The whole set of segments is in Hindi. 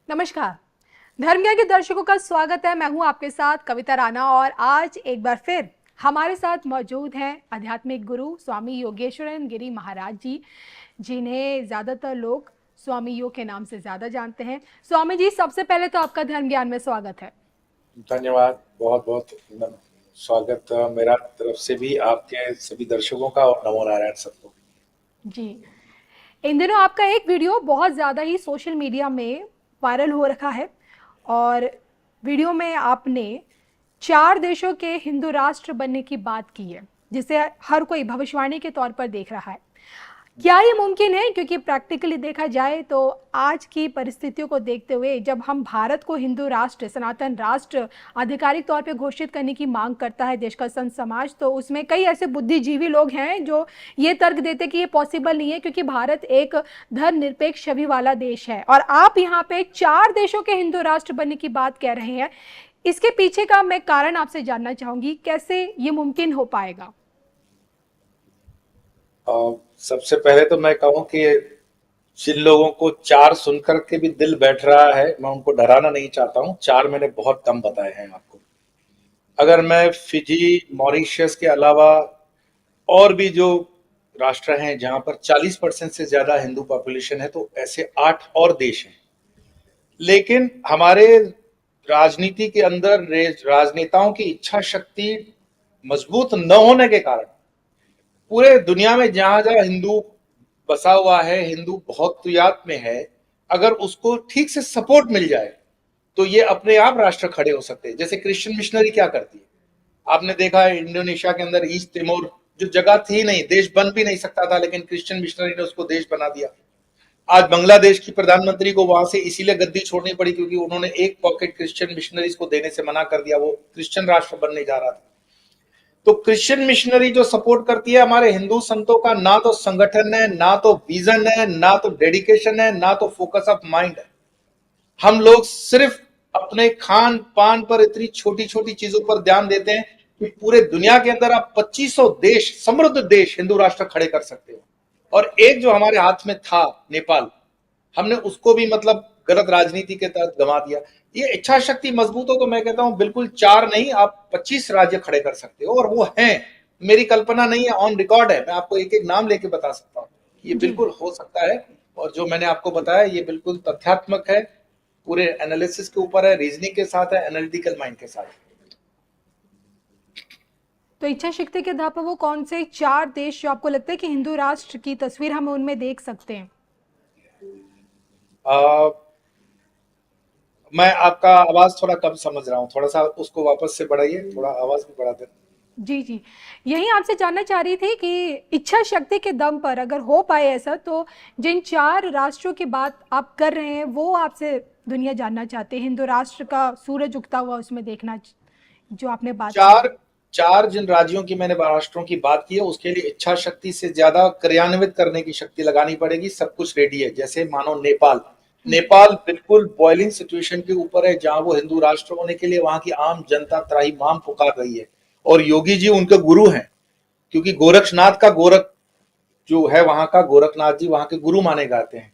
नमस्कार। धर्म ज्ञान के दर्शकों का स्वागत है। मैं हूं आपके साथ कविता राणा और आज एक बार फिर हमारे साथ मौजूद हैं आध्यात्मिक गुरु स्वामी योगेश्वरन गिरी महाराज जी, जिन्हें ज़्यादातर लोग स्वामी योग के नाम से ज़्यादा जानते हैं। स्वामी जी, सबसे पहले तो आपका धर्म ज्ञान में स्वागत है। धन्यवाद। बहुत बहुत स्वागत मेरा तरफ से भी आपके सभी दर्शकों का और नमो नारायण सबको। जी, इन दिनों आपका एक वीडियो बहुत ज़्यादा ही सोशल मीडिया में वायरल हो रखा है और वीडियो में आपने 4 देशों के हिंदू राष्ट्र बनने की बात की है, जिसे हर कोई भविष्यवाणी के तौर पर देख रहा है। क्या ये मुमकिन है? क्योंकि प्रैक्टिकली देखा जाए तो आज की परिस्थितियों को देखते हुए जब हम भारत को हिंदू राष्ट्र, सनातन राष्ट्र आधिकारिक तौर पे घोषित करने की मांग करता है देश का संत समाज, तो उसमें कई ऐसे बुद्धिजीवी लोग हैं जो ये तर्क देते कि ये पॉसिबल नहीं है, क्योंकि भारत एक धर्मनिरपेक्ष छवि वाला देश है और आप यहाँ पे 4 देशों के हिंदू राष्ट्र बनने की बात कह रहे हैं। इसके पीछे का मैं कारण आपसे जानना चाहूंगी, कैसे ये मुमकिन हो पाएगा? सबसे पहले तो मैं कहूं कि जिन लोगों को 4 सुनकर के भी दिल बैठ रहा है, मैं उनको डराना नहीं चाहता हूं। 4 मैंने बहुत कम बताए हैं आपको। अगर मैं फिजी, मॉरिशस के अलावा और भी जो राष्ट्र हैं जहां पर 40% से ज्यादा हिंदू पॉपुलेशन है, तो ऐसे 8 और देश हैं। लेकिन हमारे राजनीति के अंदर राजनेताओं की इच्छा शक्ति मजबूत न होने के कारण पूरे दुनिया में जहां जहां हिंदू बसा हुआ है, हिंदू बहुतायत में है, अगर उसको ठीक से सपोर्ट मिल जाए तो ये अपने आप राष्ट्र खड़े हो सकते हैं। जैसे क्रिश्चियन मिशनरी क्या करती है, आपने देखा है इंडोनेशिया के अंदर ईस्ट तिमोर, जो जगह थी नहीं, देश बन भी नहीं सकता था, लेकिन क्रिश्चियन मिशनरी ने उसको देश बना दिया। आज बांग्लादेश की प्रधानमंत्री को वहां से इसीलिए गद्दी छोड़नी पड़ी क्योंकि उन्होंने एक पॉकेट क्रिश्चियन मिशनरीज को देने से मना कर दिया, वो क्रिश्चियन राष्ट्र बनने जा रहा था। तो क्रिश्चियन मिशनरी जो सपोर्ट करती है हमारे हिंदू संतों का, ना तो संगठन है, ना तो विजन है, ना तो डेडिकेशन है, ना तो फोकस ऑफ माइंड है। हम लोग सिर्फ अपने खान पान पर इतनी छोटी छोटी चीजों पर ध्यान देते हैं कि पूरे दुनिया के अंदर आप 2500 देश, समृद्ध देश, हिंदू राष्ट्र खड़े कर सकते हो। और एक जो हमारे हाथ में था, नेपाल, हमने उसको भी मतलब गलत राजनीति के तहत गंवा दिया। ये इच्छा शक्ति मजबूत हो तो मैं कहता हूं बिल्कुल 4 नहीं, आप 25 राज्य खड़े कर सकते हो। और वो हैं, मेरी कल्पना नहीं है, ऑन रिकॉर्ड है। मैं आपको एक एक नाम लेके बता सकता हूँ, ये जी, बिल्कुल हो सकता है। और जो मैंने आपको बताया ये बिल्कुल तथ्यात्मक है, पूरे एनालिसिस के ऊपर है, रीजनिंग के साथ है, एनालिटिकल माइंड के साथ है। तो इच्छा शक्ति के आधार पर वो कौन से 4 देश जो आपको लगता है कि हिंदू राष्ट्र की तस्वीर हम उनमें देख सकते हैं? आ, मैं आपका आवाज थोड़ा कम समझ रहा हूँ, थोड़ा सा उसको वापस से बढ़ाइए, थोड़ा आवाज भी बढ़ा दें। जी, जी। यही आपसे जानना चाह रही थी कि इच्छा शक्ति के दम पर अगर हो पाए ऐसा, तो जिन 4 राष्ट्रों की बात आप कर रहे हैं, वो आपसे दुनिया जानना चाहते हैं। हिंदू राष्ट्र का सूरज उगता हुआ उसमें देखना, जो आपने बात की है। चार चार जिन राज्यों की मैंने राष्ट्रों की बात की है, उसके लिए इच्छा शक्ति से ज्यादा क्रियान्वित करने की शक्ति लगानी पड़ेगी। सब कुछ रेडी है। जैसे मानो नेपाल, हुँ, नेपाल बिल्कुल बॉइलिंग सिचुएशन के ऊपर है, जहां वो हिंदू राष्ट्र होने के लिए वहां की आम जनता त्राहिमाम पुकार रही है। और योगी जी उनके गुरु हैं, क्योंकि गोरक्षनाथ का गोरख जो है, वहां का गोरखनाथ जी वहां के गुरु माने जाते हैं।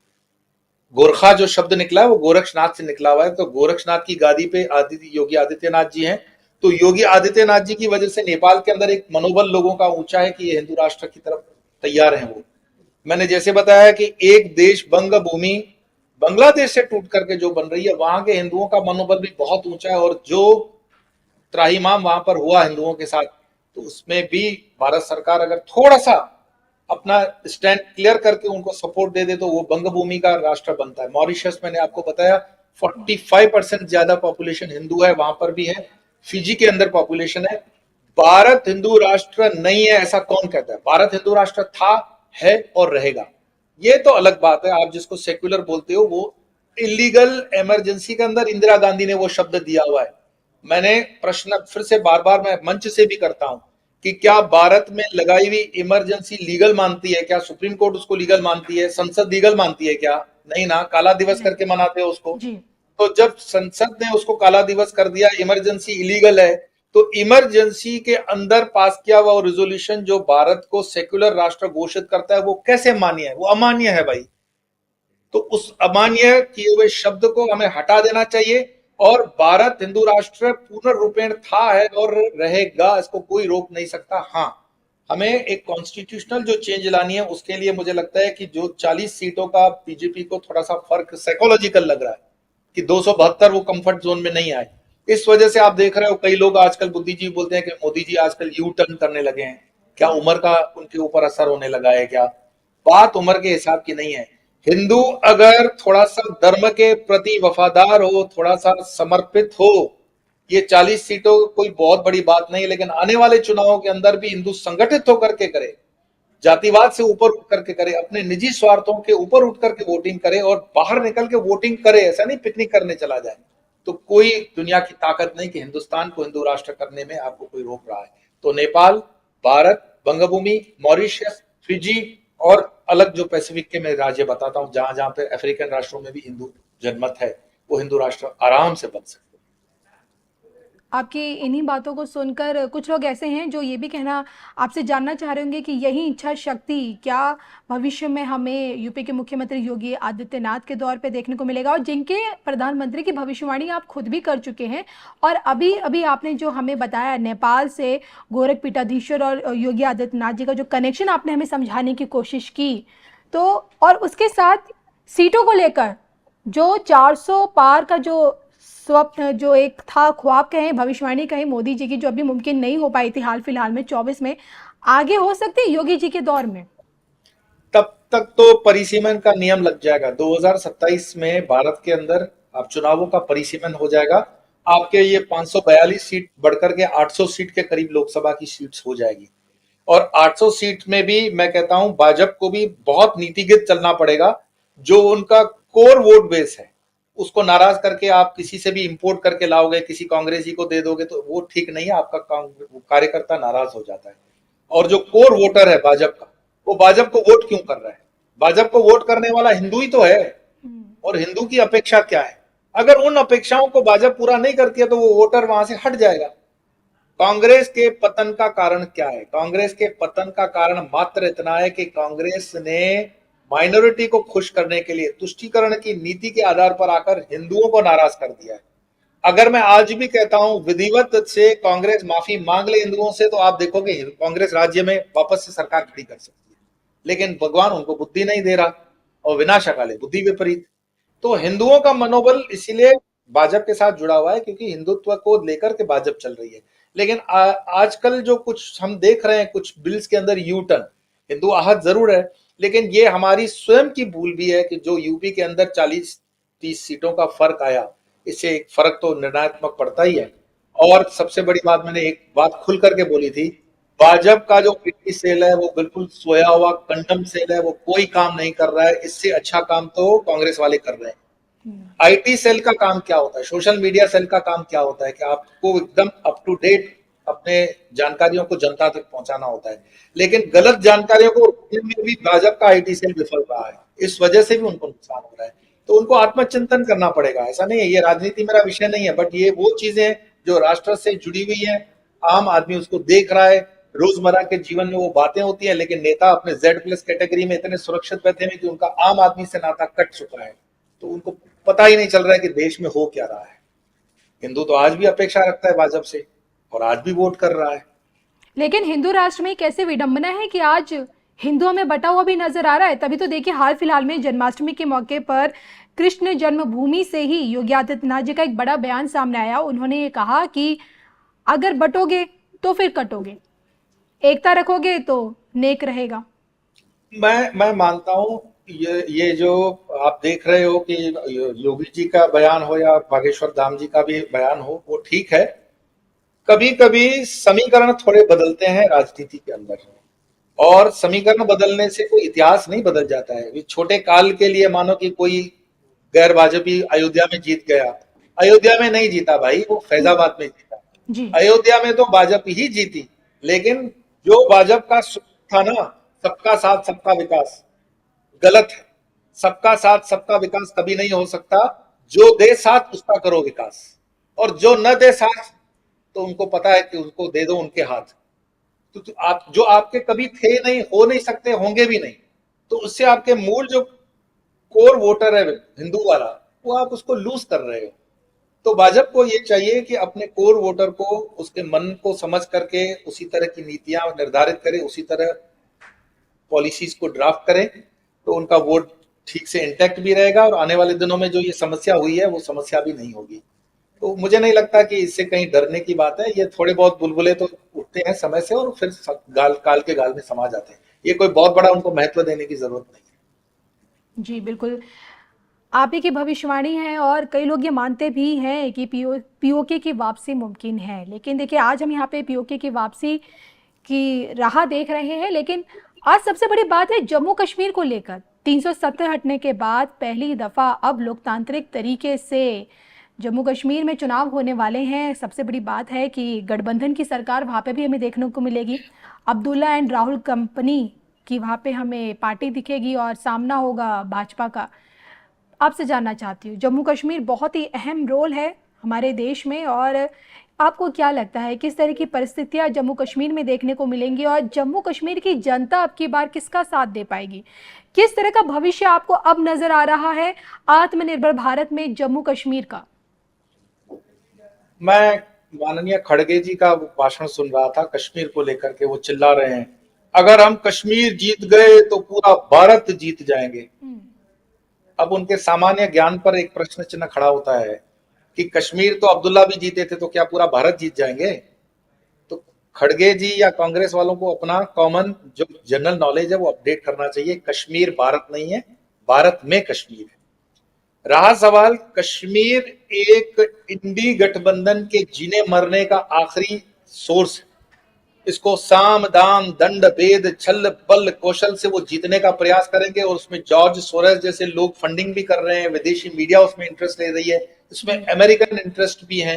गोरखा जो शब्द निकला है वो गोरक्षनाथ से निकला हुआ है। तो गोरक्षनाथ की गादी पे आदित्य योगी आदित्यनाथ जी हैं। तो योगी आदित्यनाथ जी की वजह से नेपाल के अंदर एक मनोबल लोगों का ऊंचा है कि ये हिंदू राष्ट्र की तरफ तैयार हैं वो। मैंने जैसे बताया कि एक देश बंग भूमि बांग्लादेश से टूट करके जो बन रही है, वहां के हिंदुओं का मनोबल भी बहुत ऊंचा है। और जो त्राहिमाम वहां पर हुआ हिंदुओं के साथ, तो उसमें भी भारत सरकार अगर थोड़ा सा अपना स्टैंड क्लियर करके उनको सपोर्ट दे दे तो वो बंग भूमि का राष्ट्र बनता है। मॉरिशस मैंने आपको बताया 45% ज्यादा पॉपुलेशन हिंदू है, वहां पर भी है। फिजी के अंदर पॉपुलेशन है। भारत हिंदू राष्ट्र नहीं है ऐसा कौन कहता है? भारत हिंदू राष्ट्र था, है और रहेगा। ये तो अलग बात है, आप जिसको सेक्युलर बोलते हो, वो इलीगल इमरजेंसी के अंदर इंदिरा गांधी ने वो शब्द दिया हुआ है। मैंने प्रश्न फिर से बार बार मैं मंच से भी करता हूं कि क्या भारत में लगाई हुई इमरजेंसी लीगल मानती है? क्या सुप्रीम कोर्ट उसको लीगल मानती है? संसद लीगल मानती है क्या? नहीं ना, काला दिवस नहीं। करके मनाते हो उसको। जी। तो जब संसद ने उसको काला दिवस कर दिया, इमरजेंसी इलीगल है, तो इमरजेंसी के अंदर पास किया हुआ रेजोल्यूशन जो भारत को सेक्युलर राष्ट्र घोषित करता है, वो कैसे मान्य है? वो अमान्य है भाई। तो उस अमान्य किए हुए शब्द को हमें हटा देना चाहिए। और भारत हिंदू राष्ट्र पूर्ण रूपेण था, है और रहेगा, इसको कोई रोक नहीं सकता। हाँ, हमें एक कॉन्स्टिट्यूशनल जो चेंज लानी है, उसके लिए मुझे लगता है कि जो 40 सीटों का बीजेपी को थोड़ा सा फर्क साइकोलॉजिकल लग रहा है कि 272 वो कंफर्ट जोन में नहीं आए। इस वजह से आप देख रहे हो कई लोग आजकल बुद्धिजीवी बोलते हैं कि मोदी जी आजकल यू टर्न करने लगे हैं। क्या उम्र का उनके ऊपर असर होने लगा है क्या? बात उम्र के हिसाब की नहीं है। हिंदू अगर थोड़ा सा धर्म के प्रति वफादार हो, थोड़ा सा समर्पित हो, ये 40 सीटों कोई बहुत बड़ी बात नहीं है, लेकिन आने वाले चुनावों के अंदर भी हिंदू संगठित होकर के करे, जातिवाद से ऊपर उठ करके करे, अपने निजी स्वार्थों के ऊपर उठ करके वोटिंग करे और बाहर निकल के वोटिंग करे, ऐसा नहीं पिकनिक करने चला जाए। तो कोई दुनिया की ताकत नहीं कि हिंदुस्तान को हिंदू राष्ट्र करने में आपको कोई रोक रहा है। तो नेपाल, भारत, बंगभूमि, मॉरिशस, फिजी और अलग जो पैसिफिक के मैं राज्य बताता हूं, जहां जहां पे अफ्रीकन राष्ट्रों में भी हिंदू जनमत है, वो हिंदू राष्ट्र आराम से बन सकते। आपकी इन्हीं बातों को सुनकर कुछ लोग ऐसे हैं जो ये भी कहना आपसे जानना चाह रहे होंगे कि यही इच्छा शक्ति क्या भविष्य में हमें यूपी के मुख्यमंत्री योगी आदित्यनाथ के दौर पे देखने को मिलेगा, और जिनके प्रधानमंत्री की भविष्यवाणी आप खुद भी कर चुके हैं। और अभी अभी आपने जो हमें बताया नेपाल से गोरख पीठाधीश्वर और योगी आदित्यनाथ जी का जो कनेक्शन आपने हमें समझाने की कोशिश की, तो और उसके साथ सीटों को लेकर जो 400 पार का जो स्वप्न, जो एक था ख्वाब कहें, भविष्यवाणी कहें मोदी जी की, जो अभी मुमकिन नहीं हो पाई थी हाल फिलहाल में 24 में, आगे हो सकती है योगी जी के दौर में? तब तक तो परिसीमन का नियम लग जाएगा। 2027 में भारत के अंदर आप चुनावों का परिसीमन हो जाएगा। आपके ये 542 सीट बढ़कर के 800 सीट के करीब लोकसभा की सीट्स हो जाएगी। और 800 सीट में भी मैं कहता हूं भाजपा को भी बहुत नीतिगत चलना पड़ेगा। जो उनका कोर वोट बेस है, उसको नाराज करके आप किसी से भी इंपोर्ट करके लाओगे, किसी कांग्रेसी को दे दोगे, तो वो ठीक नहीं है। आपका कार्यकर्ता नाराज हो जाता है। और जो कोर वोटर है भाजपा का, वो भाजपा को वोट क्यों कर रहा है? भाजपा को वोट करने वाला हिंदू ही तो है। और हिंदू की अपेक्षा क्या है? अगर उन अपेक्षाओं को भाजपा पूरा नहीं करती है तो वो वोटर वहां से हट जाएगा। कांग्रेस के पतन का कारण क्या है? कांग्रेस के पतन का कारण मात्र इतना है कि कांग्रेस ने माइनॉरिटी को खुश करने के लिए तुष्टीकरण की नीति के आधार पर आकर हिंदुओं को नाराज कर दिया है। अगर मैं आज भी कहता हूं विधिवत से कांग्रेस माफी मांग ले हिंदुओं से, तो आप देखोगे कांग्रेस राज्य में वापस से सरकार खड़ी कर सकती है। लेकिन भगवान उनको बुद्धि नहीं दे रहा, और विनाश काले बुद्धि विपरीत। तो हिंदुओं का मनोबल इसीलिए भाजपा के साथ जुड़ा हुआ है, क्योंकि हिंदुत्व को लेकर के भाजपा चल रही है। लेकिन आजकल जो कुछ हम देख रहे हैं, कुछ बिल्स के अंदर यू टर्न, हिंदू आहत जरूर है, लेकिन ये हमारी स्वयं की भूल भी है कि जो यूपी के अंदर 40-30 सीटों का फर्क आया, इससे एक फर्क तो निर्णयात्मक पड़ता ही है। और सबसे बड़ी बात, मैंने एक बात खुल करके बोली थी, भाजपा का जो पीटी सेल है वो बिल्कुल सोया हुआ कंडम सेल है, वो कोई काम नहीं कर रहा है। इससे अच्छा काम तो कांग्रेस वाले कर रहे हैं। आईटी सेल का काम क्या होता है, सोशल मीडिया सेल का काम क्या होता है कि आपको एकदम अप टू डेट अपने जानकारियों को जनता तक पहुंचाना होता है। लेकिन गलत जानकारियों को रोकने में भी भाजपा का आईटी सेल विफल रहा है। इस वजह से भी उनको नुकसान हो रहा है। तो उनको आत्मचिंतन करना पड़ेगा। ऐसा नहीं है, ये राजनीति मेरा विषय नहीं है, बट ये वो चीजें जो राष्ट्र से जुड़ी हुई है, आम आदमी उसको देख रहा है, रोजमर्रा के जीवन में वो बातें होती है। लेकिन नेता अपने Z+ कैटेगरी में इतने सुरक्षित बैठे हैं कि उनका आम आदमी से नाता कट चुका है। तो उनको पता ही नहीं चल रहा है कि देश में हो क्या रहा है। हिंदू तो आज भी अपेक्षा रखता है भाजपा से, और आज भी वोट कर रहा है। लेकिन हिंदू राष्ट्र में कैसे विडंबना है कि आज हिंदुओं में बटा हुआ भी नजर आ रहा है। तभी तो देखिए हाल फिलहाल में जन्माष्टमी के मौके पर कृष्ण जन्मभूमि से ही योगी आदित्यनाथ जी का एक बड़ा बयान सामने आया। उन्होंने ये कहा कि अगर बटोगे तो फिर कटोगे, एकता रखोगे तो नेक रहेगा। मैं मानता हूं ये जो आप देख रहे हो कि योगी जी का बयान हो या बागेश्वर धाम जी का भी बयान हो, वो ठीक है। कभी कभी समीकरण थोड़े बदलते हैं राजनीति के अंदर, और समीकरण बदलने से कोई इतिहास नहीं बदल जाता है। छोटे काल के लिए मानो कि कोई गैर भाजपी अयोध्या में जीत गया, अयोध्या में नहीं जीता भाई, वो फैजाबाद में जीता। जी। अयोध्या में तो भाजपा ही जीती। लेकिन जो भाजपा का था ना, सबका साथ सबका विकास, गलत है। सबका साथ सबका विकास कभी नहीं हो सकता। जो दे साथ उसका करो विकास, और जो न दे साथ तो उनको पता है कि उनको दे दो उनके हाथ। तो आप जो आपके कभी थे नहीं, हो नहीं सकते, होंगे भी नहीं। तो उससे आपके मूल जो कोर वोटर है हिंदू वाला, वो आप उसको लूज कर रहे हो। तो भाजपा को ये चाहिए कि अपने कोर वोटर को, उसके मन को समझ करके उसी तरह की नीतियां निर्धारित करे, उसी तरह पॉलिसीज को ड्राफ्ट करें, तो उनका वोट ठीक से इंटैक्ट भी रहेगा और आने वाले दिनों में जो ये समस्या हुई है वो समस्या भी नहीं होगी। तो मुझे नहीं लगता कि इससे कहीं डरने की बात है। ये थोड़े बहुत बुलबुले तो उठते हैं समय से और फिर काल के गाल में समा जाते हैं। ये कोई बहुत बड़ा उनको महत्व देने की जरूरत नहीं है। जी बिल्कुल, आप ही की भविष्यवाणी है और कई लोग ये मानते भी हैं कि पीओके की वापसी मुमकिन है। लेकिन देखिए, आज हम यहाँ पे पीओके की वापसी की राह देख रहे हैं, लेकिन आज सबसे बड़ी बात है जम्मू कश्मीर को लेकर। 370 हटने के बाद पहली दफ़ा अब लोकतांत्रिक तरीके से जम्मू कश्मीर में चुनाव होने वाले हैं। सबसे बड़ी बात है कि गठबंधन की सरकार वहाँ पे भी हमें देखने को मिलेगी। अब्दुल्ला एंड राहुल कंपनी की वहाँ पे हमें पार्टी दिखेगी और सामना होगा भाजपा का। आपसे जानना चाहती हूँ, जम्मू कश्मीर बहुत ही अहम रोल है हमारे देश में, और आपको क्या लगता है किस तरह की परिस्थितियां जम्मू कश्मीर में देखने को मिलेंगी और जम्मू कश्मीर की जनता अब की बार किसका साथ दे पाएगी? किस तरह का भविष्य आपको अब नजर आ रहा है आत्मनिर्भर भारत में जम्मू कश्मीर का? मैं माननीय खड़गे जी का भाषण सुन रहा था कश्मीर को लेकर के। वो चिल्ला रहे हैं अगर हम कश्मीर जीत गए तो पूरा भारत जीत जाएंगे। अब उनके सामान्य ज्ञान पर एक प्रश्न चिन्ह खड़ा होता है कि कश्मीर तो अब्दुल्ला भी जीते थे, तो क्या पूरा भारत जीत जाएंगे? तो खड़गे जी या कांग्रेस वालों को अपना कॉमन जो जनरल नॉलेज है वो अपडेट करना चाहिए। कश्मीर भारत नहीं है, भारत में कश्मीर है। रहा सवाल कश्मीर एक इंडी गठबंधन के जीने मरने का आखिरी सोर्स है। इसको साम दाम दंड भेद छल बल कौशल से वो जीतने का प्रयास करेंगे और उसमें जॉर्ज सोरेस जैसे लोग फंडिंग भी कर रहे हैं, विदेशी मीडिया उसमें इंटरेस्ट ले रही है, इसमें अमेरिकन इंटरेस्ट भी है,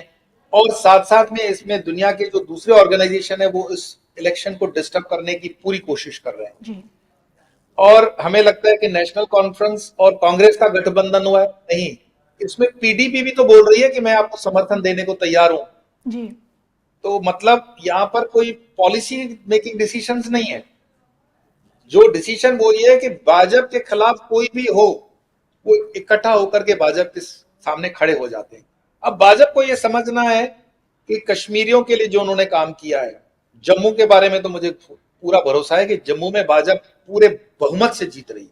और साथ साथ में इसमें दुनिया के जो दूसरे ऑर्गेनाइजेशन है वो इस इलेक्शन को डिस्टर्ब करने की पूरी कोशिश कर रहे हैं जी। और हमें लगता है कि नेशनल कॉन्फ्रेंस और कांग्रेस का गठबंधन हुआ है। नहीं, इसमें पीडीपी भी तो बोल रही है कि मैं आपको समर्थन देने को तैयार हूं। जी। तो मतलब यहां पर कोई पॉलिसी मेकिंग डिसीजंस नहीं है। जो डिसीजन वो ये है कि भाजपा के खिलाफ कोई भी हो वो इकट्ठा होकर के भाजपा के सामने खड़े हो जाते हैं। अब भाजपा को ये समझना है कि कश्मीरियों के लिए जो उन्होंने काम किया है, जम्मू के बारे में तो मुझे पूरा भरोसा है कि जम्मू में भाजपा पूरे बहुमत से जीत रही है।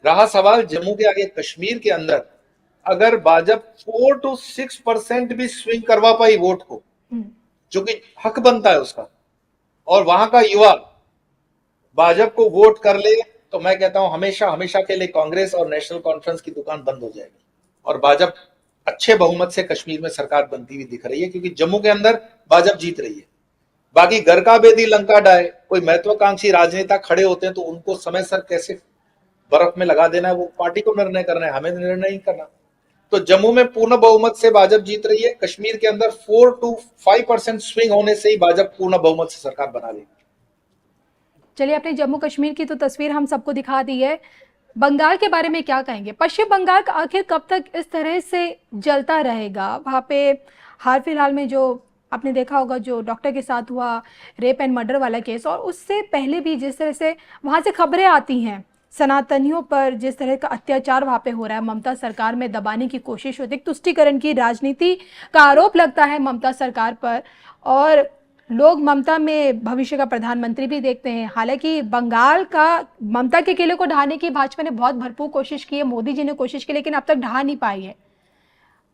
रहा सवाल जम्मू के आगे कश्मीर के अंदर, अगर भाजपा 4 to 6% भी स्विंग करवा पाई वोट को, जो कि हक बनता है उसका, और वहां का युवा भाजपा को वोट कर ले, तो मैं कहता हूं हमेशा हमेशा के लिए कांग्रेस और नेशनल कॉन्फ्रेंस की दुकान बंद हो जाएगी और भाजपा अच्छे बहुमत से कश्मीर में सरकार बनती हुई दिख रही है, क्योंकि जम्मू के अंदर भाजपा जीत रही है। बाकी घर का बेदी लंका डाय, कोई महत्वाकांक्षी राजनेता खड़े होते हैं तो उनको समय सर कैसे बर्फ में लगा देना है वो पार्टी को निर्णय करना है, हमें निर्णय नहीं करना। तो जम्मू में पूर्ण बहुमत से भाजपा जीत रही है, कश्मीर के अंदर 4 to 5% स्विंग होने से ही भाजपा पूर्ण बहुमत से सरकार बना लेगी। चलिए, आपने जम्मू कश्मीर की तो तस्वीर हम सबको दिखा दी है, बंगाल के बारे में क्या कहेंगे? पश्चिम बंगाल का आखिर कब तक इस तरह से जलता रहेगा? वहाँ पे हाल फिलहाल में जो आपने देखा होगा, जो डॉक्टर के साथ हुआ रेप एंड मर्डर वाला केस, और उससे पहले भी जिस तरह से वहाँ से खबरें आती हैं सनातनियों पर, जिस तरह का अत्याचार वहाँ पे हो रहा है, ममता सरकार में दबाने की कोशिश होती है, तुष्टीकरण की राजनीति का आरोप लगता है ममता सरकार पर, और लोग ममता में भविष्य का प्रधानमंत्री भी देखते हैं। हालांकि बंगाल का ममता के किले को ढहाने की भाजपा ने बहुत भरपूर कोशिश की है, मोदी जी ने कोशिश की, लेकिन अब तक ढहा नहीं पाई है।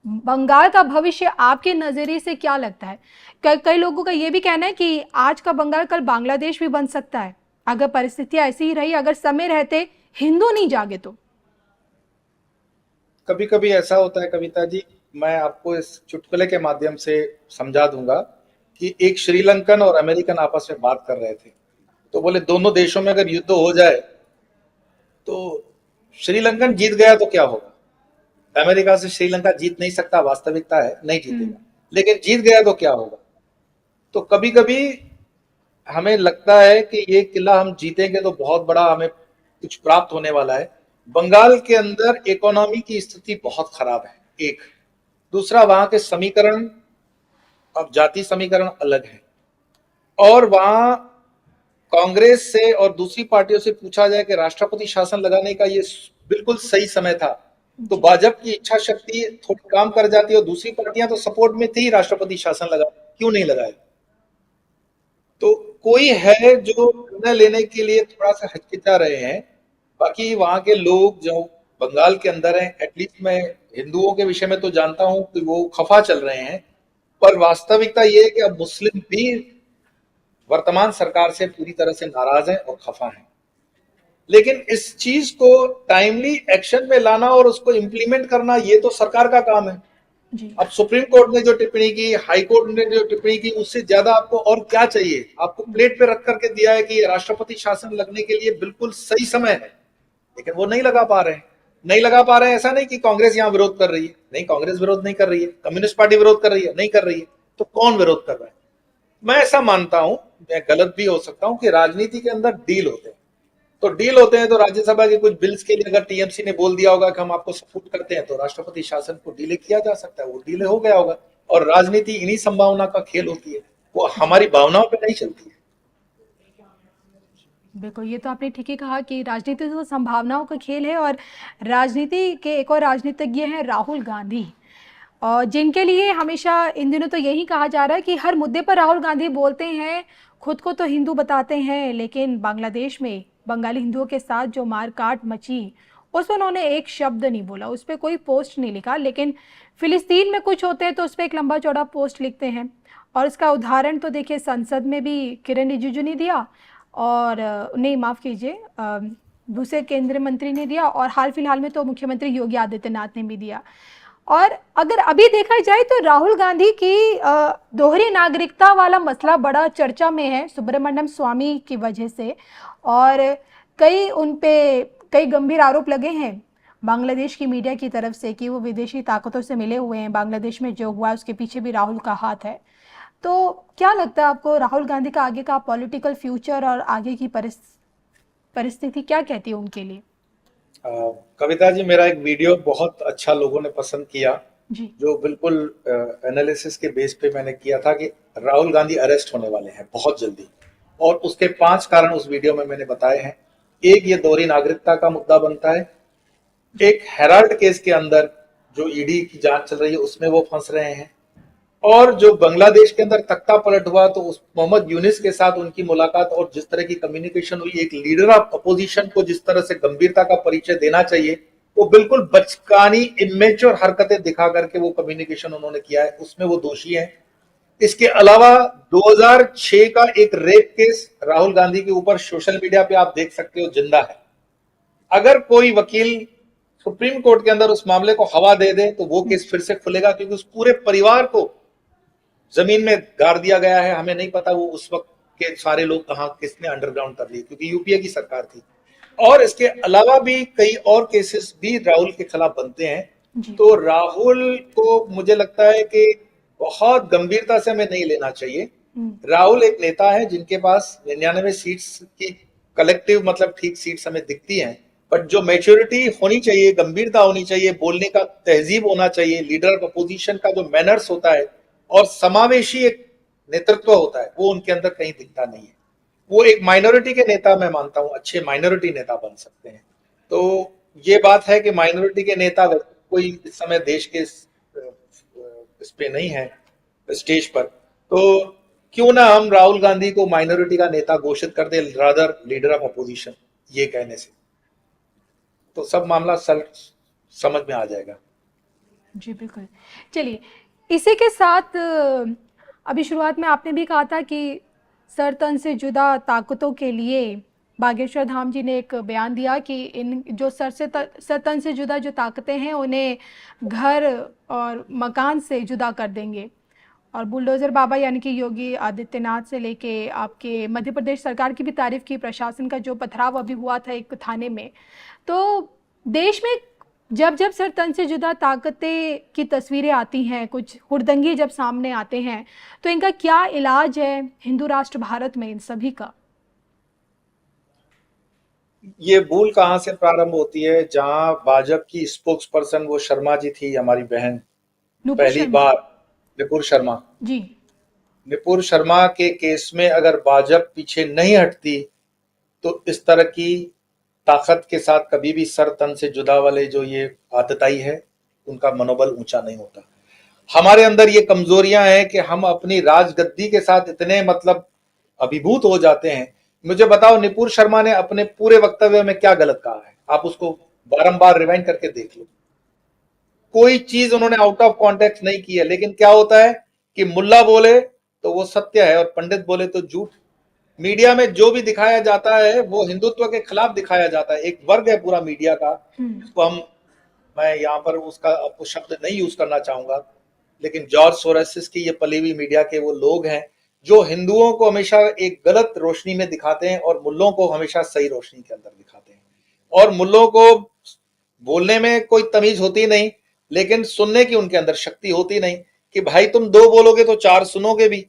बंगाल का भविष्य आपके नजरिए से क्या लगता है? कई लोगों का यह भी कहना है कि आज का बंगाल कल बांग्लादेश भी बन सकता है, अगर परिस्थितियां ऐसी ही रही, अगर समय रहते हिंदू नहीं जागे तो। कभी कभी ऐसा होता है कविता जी, मैं आपको इस चुटकुले के माध्यम से समझा दूंगा कि एक श्रीलंकन और अमेरिकन आपस में बात कर रहे थे, तो बोले दोनों देशों में अगर युद्ध हो जाए तो श्रीलंकन जीत गया तो क्या होगा? अमेरिका से श्रीलंका जीत नहीं सकता, वास्तविकता है नहीं जीतेगा, लेकिन जीत गया तो क्या होगा? तो कभी कभी हमें लगता है कि ये किला हम जीतेंगे तो बहुत बड़ा हमें कुछ प्राप्त होने वाला है। बंगाल के अंदर इकोनॉमी की स्थिति बहुत खराब है, एक। दूसरा, वहां के समीकरण, अब जाति समीकरण अलग है, और वहां कांग्रेस से और दूसरी पार्टियों से पूछा जाए कि राष्ट्रपति शासन लगाने का ये बिल्कुल सही समय था। तो भाजपा की इच्छा शक्ति थोड़ी काम कर जाती है और दूसरी पार्टियां तो सपोर्ट में थी, राष्ट्रपति शासन लगा, क्यों नहीं लगाए? तो कोई है जो निर्णय लेने के लिए थोड़ा सा हिचकिचा रहे हैं। बाकी वहां के लोग जो बंगाल के अंदर हैं, एटलीस्ट मैं हिंदुओं के विषय में तो जानता हूं कि वो खफा चल रहे हैं, पर वास्तविकता ये है कि अब मुस्लिम भी वर्तमान सरकार से पूरी तरह से नाराज हैं और खफा हैं। लेकिन इस चीज को टाइमली एक्शन में लाना और उसको इम्प्लीमेंट करना, ये तो सरकार का काम है। जी अब सुप्रीम कोर्ट ने जो टिप्पणी की, हाई कोर्ट ने जो टिप्पणी की, उससे ज्यादा आपको और क्या चाहिए? आपको प्लेट पे रख करके दिया है कि राष्ट्रपति शासन लगने के लिए बिल्कुल सही समय है, लेकिन वो नहीं लगा पा रहे हैं। नहीं लगा पा रहे हैं, ऐसा नहीं कि कांग्रेस यहाँ विरोध कर रही है, नहीं, कांग्रेस विरोध नहीं कर रही है, कम्युनिस्ट पार्टी विरोध कर रही है, नहीं कर रही है, तो कौन विरोध कर रहा है? मैं ऐसा मानता हूं, मैं गलत भी हो सकता हूं, कि राजनीति के अंदर डील होते हैं। तो डील होते हैं, तो राज्यसभा के कुछ बिल्स के लिए अगर टीएमसी ने बोल दिया होगा कि हम आपको सपोर्ट करते हैं, तो राष्ट्रपति शासन को डिले किया जा सकता है, वो डिले हो गया होगा। और राजनीति इन्हीं संभावना का खेल होती है, वो हमारी भावनाओं पे नहीं चलती है। बिल्कुल, ये तो आपने ठीक ही कहा कि राजनीति तो संभावनाओं का खेल है। और राजनीति के एक और राजनीतिज्ञ हैं राहुल गांधी, और जिनके लिए हमेशा इन दिनों तो यही कहा जा रहा है कि हर मुद्दे पर राहुल गांधी बोलते हैं, खुद को तो हिंदू बताते हैं, लेकिन बांग्लादेश में बंगाली हिंदुओं के साथ जो मारकाट मची उस पर उन्होंने एक शब्द नहीं बोला, उस पर कोई पोस्ट नहीं लिखा। लेकिन फिलिस्तीन में कुछ होते हैं तो उस पर एक लंबा चौड़ा पोस्ट लिखते हैं। और इसका उदाहरण तो देखिए संसद में भी किरण रिजिजू ने दिया, और नहीं, माफ़ कीजिए, दूसरे केंद्रीय मंत्री ने दिया, और हाल फिलहाल में तो मुख्यमंत्री योगी आदित्यनाथ ने भी दिया। और अगर अभी देखा जाए तो राहुल गांधी की दोहरी नागरिकता वाला मसला बड़ा चर्चा में है सुब्रमण्यम स्वामी की वजह से। और कई उन पे कई गंभीर आरोप लगे हैं बांग्लादेश की मीडिया की तरफ से कि वो विदेशी ताकतों से मिले हुए हैं, बांग्लादेश में जो हुआ है उसके पीछे भी राहुल का हाथ है। तो क्या लगता है आपको, राहुल गांधी का आगे का पॉलिटिकल फ्यूचर और आगे की परिस्थिति क्या कहती है उनके लिए? कविता जी, मेरा एक वीडियो बहुत अच्छा लोगों ने पसंद किया, जी जो बिल्कुल एनालिसिस के बेस पे मैंने किया था कि राहुल गांधी अरेस्ट होने वाले हैं बहुत जल्दी, और उसके 5 कारण उस वीडियो में मैंने बताए हैं। एक, ये दोहरी नागरिकता का मुद्दा बनता है। एक, हेराल्ड केस के अंदर जो ईडी की जांच चल रही है उसमें वो फंस रहे हैं। और जो बांग्लादेश के अंदर तख्ता पलट हुआ, तो उस मोहम्मद यूनिस के साथ उनकी मुलाकात और जिस तरह की कम्युनिकेशन हुई, एक लीडर ऑफ अपोजिशन को जिस तरह से गंभीरता का परिचय देना चाहिए, वो बिल्कुल बचकानी इमेच्योर हरकतें दिखा करके वो कम्युनिकेशन उन्होंने किया है, उसमें वो दोषी हैं। इसके अलावा 2006 का एक रेप केस राहुल गांधी के ऊपर सोशल मीडिया पे आप देख सकते हो जिंदा है। अगर कोई वकील सुप्रीम कोर्ट के अंदर उस मामले को हवा दे दे तो वो केस फिर से खुलेगा, क्योंकि उस पूरे परिवार को जमीन में गाड़ दिया गया है। हमें नहीं पता वो उस वक्त के सारे लोग कहां, किसने अंडरग्राउंड कर लिए, क्योंकि यूपीए की सरकार थी। और इसके अलावा भी कई और केसेस भी राहुल के खिलाफ बनते हैं। तो राहुल को मुझे लगता है कि बहुत गंभीरता से हमें नहीं लेना चाहिए। राहुल एक नेता है जिनके पास 99 सीट्स की कलेक्टिव, मतलब ठीक सीट्स हमें दिखती हैं, बट जो मैच्योरिटी होनी चाहिए, गंभीरता होनी चाहिए, बोलने का तहजीब होना चाहिए, लीडर ऑफ अपोजिशन का जो मैनर्स होता है और समावेशी एक नेतृत्व होता है, वो उनके अंदर कहीं दिखता नहीं है। वो एक माइनॉरिटी के नेता, मैं मानता हूं अच्छे माइनॉरिटी नेता बन सकते हैं। तो ये बात है कि माइनॉरिटी के नेता कोई इस समय देश के इस पे नहीं है स्टेज पर, तो क्यों ना हम राहुल गांधी को माइनॉरिटी का नेता घोषित कर दे, रादर लीडर ऑफ अपोजिशन, ये कहने से तो सब मामला समझ में आ जाएगा। जी बिल्कुल। चलिए, इसी के साथ अभी शुरुआत में आपने भी कहा था कि सर तन से जुदा ताकतों के लिए बागेश्वर धाम जी ने एक बयान दिया कि इन जो सर तन से जुदा जो ताकतें हैं उन्हें घर और मकान से जुदा कर देंगे। और बुलडोज़र बाबा यानी कि योगी आदित्यनाथ से लेके आपके मध्य प्रदेश सरकार की भी तारीफ की, प्रशासन का जो पथराव अभी हुआ था एक थाने में। तो देश में जब जब सर तन से जुदा ताकतें की तस्वीरें आती हैं, कुछ हुड़दंगी जब सामने आते हैं, तो इनका क्या इलाज है हिंदू राष्ट्र भारत में इन सभी का? ये भूल कहां से प्रारंभ होती है? जहां भाजपा की स्पोक्स पर्सन वो शर्मा जी थी, हमारी बहन, नुपुर पहली शर्मा। बार निपुर शर्मा, जी निपुर शर्मा के केस में अगर भाजपा पीछे नहीं हटती तो इस तरह की ताकत के साथ कभी भी सर तन से जुदा वाले जो ये आतताई है, उनका मनोबल ऊंचा नहीं होता। हमारे अंदर ये कमजोरियां हैं कि हम अपनी राजगद्दी के साथ इतने मतलब अभिभूत हो जाते हैं। मुझे बताओ, निपुर शर्मा ने अपने पूरे वक्तव्य में क्या गलत कहा है? आप उसको बारंबार रिवाइंड करके देख लो, कोई चीज उन्होंने आउट ऑफ कॉन्टेक्स्ट नहीं की है। लेकिन क्या होता है कि मुल्ला बोले तो वो सत्य है और पंडित बोले तो झूठ। मीडिया में जो भी दिखाया जाता है वो हिंदुत्व के खिलाफ दिखाया जाता है। एक वर्ग है पूरा मीडिया का, जिसको मैं यहाँ पर उसका शब्द नहीं यूज करना चाहूंगा, लेकिन जॉर्ज सोरोस की ये पली हुई मीडिया के वो लोग हैं जो हिंदुओं को हमेशा एक गलत रोशनी में दिखाते हैं और मुल्लों को हमेशा सही रोशनी के अंदर दिखाते हैं। और मुल्लों को बोलने में कोई तमीज होती नहीं, लेकिन सुनने की उनके अंदर शक्ति होती नहीं कि भाई तुम दो बोलोगे तो चार सुनोगे भी,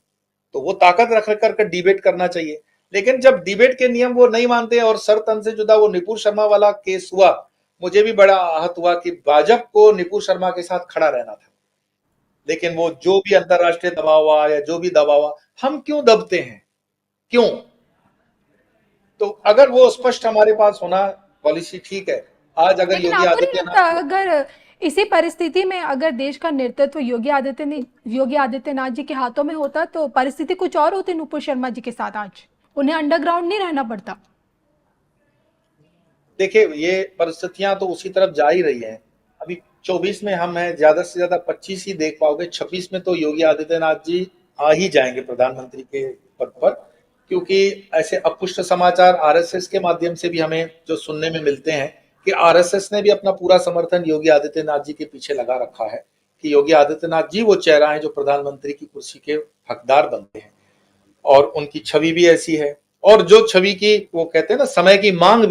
तो वो ताकत रख कर डिबेट करना चाहिए। लेकिन जब डिबेट के नियम वो नहीं मानते और सर तन से जुदा वो निपुर शर्मा वाला केस हुआ, मुझे भी बड़ा आहत हुआ कि भाजपा को निपुर शर्मा के साथ खड़ा रहना था। लेकिन वो जो भी अंतरराष्ट्रीय दबाव हुआ या जो भी दबाव हुआ, हम क्यों दबते हैं? क्यों? तो अगर वो स्पष्ट हमारे पास होना पॉलिसी ठीक है। आज अगर लेकिन योगी आपको नहीं लगता आदित्यनाथ, अगर इसी परिस्थिति में अगर देश का नेतृत्व योगी आदित्यनाथ जी के हाथों में होता तो परिस्थिति कुछ और होती नुपुर शर्मा जी के साथ? आज उन्हें अंडरग्राउंड नहीं रहना पड़ता। देखिए ये परिस्थितियां तो उसी तरफ जा ही रही हैं। अभी 24 में हम हैं, ज्यादा से ज्यादा 25 ही देख पाओगे। 26 में तो योगी आदित्यनाथ जी आ ही जाएंगे प्रधानमंत्री के पद पर, क्योंकि ऐसे अपुष्ट समाचार आरएसएस के माध्यम से भी हमें जो सुनने में मिलते हैं कि आरएसएस ने भी अपना पूरा समर्थन योगी आदित्यनाथ जी के पीछे लगा रखा है कि योगी आदित्यनाथ जी वो चेहरा है जो प्रधानमंत्री की कुर्सी के हकदार बनते हैं। और उनकी छवि भी ऐसी है, और जो छवि की वो कहते हैं ना समय की मांग भी